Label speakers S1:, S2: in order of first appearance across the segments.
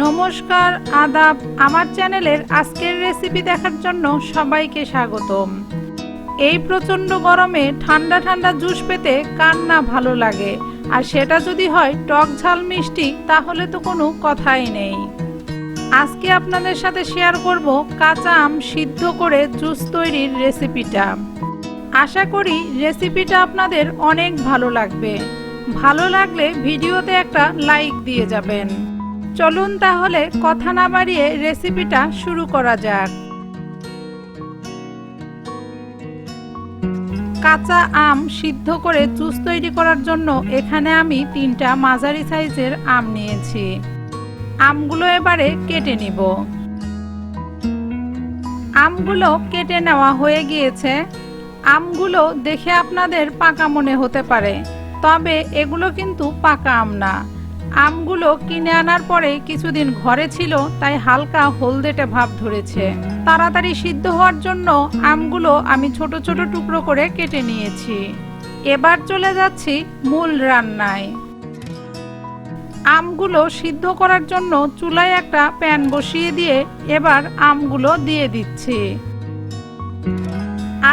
S1: নমস্কার, আদাব। আমার চ্যানেলের আজকের রেসিপি দেখার জন্য সবাইকে স্বাগতম। এই প্রচণ্ড গরমে ঠান্ডা ঠান্ডা জুস পেতে কার না ভালো লাগে, আর সেটা যদি হয় টক ঝাল মিষ্টি, তাহলে তো কোনো কথাই নেই। আজকে আপনাদের সাথে শেয়ার করব কাঁচা আম সিদ্ধ করে জুস তৈরির রেসিপিটা। আশা করি রেসিপিটা আপনাদের অনেক ভালো লাগবে। ভালো লাগলে ভিডিওতে একটা লাইক দিয়ে যাবেন। চলুন তাহলে কথা না বাড়িয়ে রেসিপিটা শুরু করা যাক। কাঁচা আম সিদ্ধ করে জুস তৈরি করার জন্য এখানে আমি 3টা মাঝারি সাইজের আম নিয়েছি। আমগুলো এবারে কেটে নিব। আমগুলো কেটে নেওয়া হয়ে গিয়েছে। আমগুলো দেখে আপনাদের পাকা মনে হতে পারে, তবে এগুলো কিন্তু পাকা আম না। আমগুলো কিনে আনার পরে কিছুদিন ঘরে ছিল, তাই হালকা হলদেটে ভাব ধরেছে। তাড়াতাড়ি সিদ্ধ হওয়ার জন্য আমগুলো আমি ছোট ছোট টুকরো করে কেটে নিয়েছি। এবার চলে যাচ্ছি মূল রান্নায়। আমগুলো সিদ্ধ করার জন্য চুলায় একটা প্যান বসিয়ে দিয়ে এবার আমগুলো দিয়ে দিচ্ছি।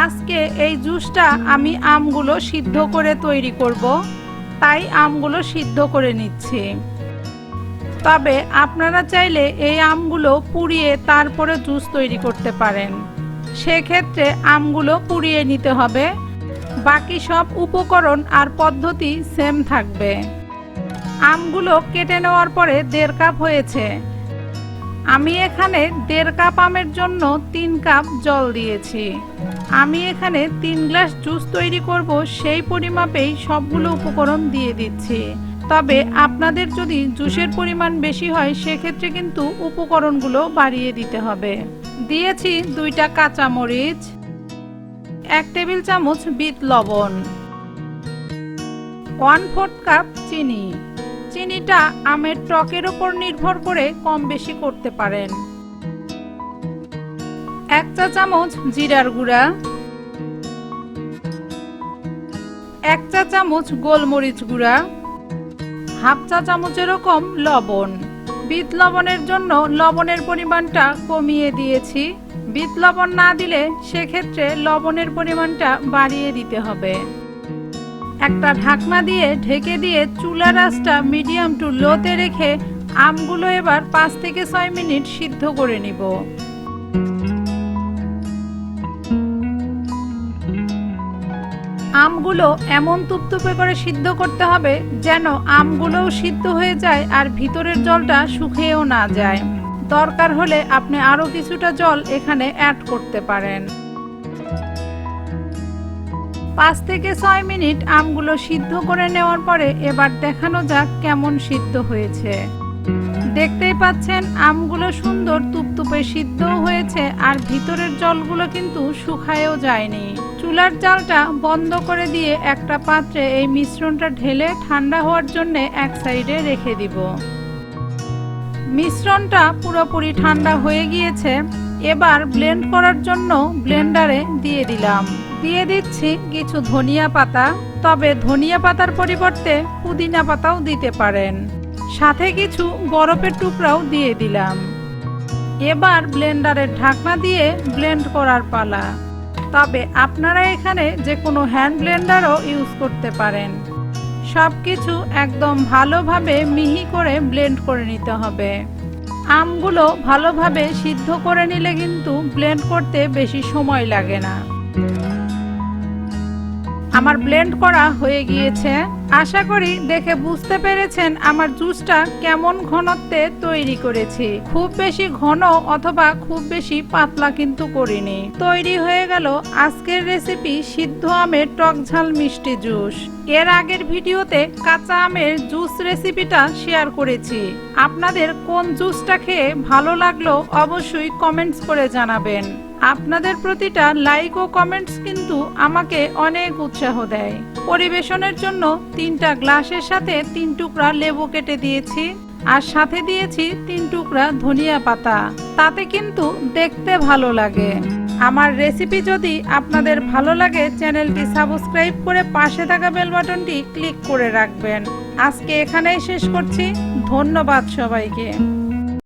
S1: আজকে এই জুসটা আমি আমগুলো সিদ্ধ করে তৈরি করব, তাই আমগুলো সিদ্ধ করে নিচ্ছি। তবে আপনারা চাইলে এই আমগুলো পুড়িয়ে তারপরে জুস তৈরি করতে পারেন। সেক্ষেত্রে আমগুলো পুড়িয়ে নিতে হবে। বাকি সব উপকরণ আর পদ্ধতি সেম থাকবে। আমগুলো কেটে নেওয়ার পরে 1.5 কাপ হয়েছে। আমি এখানে 1.5 কাপ আমের জন্য 3 কাপ জল দিয়েছি। আমি এখানে 3 গ্লাস জুস তৈরি করব, সেই পরিমাপেই সবগুলো উপকরণ দিয়ে দিচ্ছি। তবে আপনাদের যদি জুসের পরিমাণ বেশি হয়, সেক্ষেত্রে কিন্তু উপকরণগুলো বাড়িয়ে দিতে হবে। দিয়েছি 2টা কাঁচামরিচ, 1 টেবিল চামচ বিট লবণ, 1/4 কাপ চিনি। চিনিটা আমের টকের উপর নির্ভর করে কম বেশি করতে পারেন। 1 চা চামচ জিরার গুঁড়া, 1 চা চামচ গোলমরিচ গুঁড়া, 1/2 চা চামচ এরকম লবণ। বিট লবণের জন্য লবণের পরিমাণটা কমিয়ে দিয়েছি। বিট লবণ না দিলে সেক্ষেত্রে লবণের পরিমাণটা বাড়িয়ে দিতে হবে। একটা ঢাকনা দিয়ে ঢেকে দিয়ে চুলার আঁচটা মিডিয়াম টু লোতে রেখে আমগুলো এবার 5 থেকে 6 মিনিট সিদ্ধ করে নিব। আমগুলো এমন তুপতুপে করে সিদ্ধ করতে হবে যেন আমগুলোও সিদ্ধ হয়ে যায় আর ভিতরের জলটা শুকিয়েও না যায়। দরকার হলে আপনি আরো কিছুটা জল এখানে অ্যাড করতে পারেন। 5 থেকে 6 মিনিট আমগুলো সিদ্ধ করে নেওয়ার পরে এবার দেখানো যাক কেমন সিদ্ধ হয়েছে। দেখতেই পাচ্ছেন আমগুলো সুন্দর তুপতুপে সিদ্ধ হয়েছে, আর ভিতরের জলগুলো কিন্তু শুকায়ও যায়নি। চুলার জালটা বন্ধ করে দিয়ে একটা পাত্রে এই মিশ্রণটা ঢেলে ঠান্ডা হওয়ার জন্য এক সাইডে রেখে দিব। মিশ্রণটা পুরোপুরি ঠান্ডা হয়ে গিয়েছে। এবার ব্লেন্ড করার জন্য ব্লেন্ডারে দিয়ে দিলাম। দিয়ে দিচ্ছি কিছু ধনিয়া পাতা, তবে ধনিয়া পাতার পরিবর্তে পুদিনা পাতাও দিতে পারেন। সাথে কিছু বরফের টুকরাও দিয়ে দিলাম। এবার ব্লেন্ডারের ঢাকনা দিয়ে ব্লেন্ড করার পালা। তবে আপনারা এখানে যে কোনো হ্যান্ড ব্লেন্ডারও ইউজ করতে পারেন। সবকিছু একদম ভালোভাবে মিহি করে ব্লেন্ড করে নিতে হবে। আমগুলো ভালোভাবে সিদ্ধ করে নিলে কিন্তু ব্লেন্ড করতে বেশি সময় লাগে না। আমার ব্লেন্ড করা হয়ে গিয়েছে। আশা করি দেখে বুঝতে পেরেছেন আমার জুসটা কেমন ঘনত্বে তৈরি করেছি। খুব বেশি ঘন অথবা খুব বেশি পাতলা কিন্তু করিনি। তৈরি হয়ে গেল আজকের রেসিপি সিদ্ধ আমের টক ঝাল মিষ্টি জুস। এর আগের ভিডিওতে কাঁচা আমের জুস রেসিপিটা শেয়ার করেছি। আপনাদের কোন জুসটা খেয়ে ভালো লাগলো অবশ্যই কমেন্টস করে জানাবেন। আপনাদের প্রতিটা লাইক ও কমেন্টস কিন্তু আমাকে অনেক উৎসাহ দেয়। পরিবেশনের জন্য 3টা গ্লাসের সাথে 3 টুকরা লেবু কেটে দিয়েছি, আর সাথে দিয়েছি 3 টুকরা ধনিয়া পাতা। তাতে কিন্তু দেখতে ভালো লাগে। আমার রেসিপি যদি আপনাদের ভালো লাগে, চ্যানেলটি সাবস্ক্রাইব করে পাশে থাকা বেল বাটনটি ক্লিক করে রাখবেন। আজকে এখানেই শেষ করছি। ধন্যবাদ সবাইকে।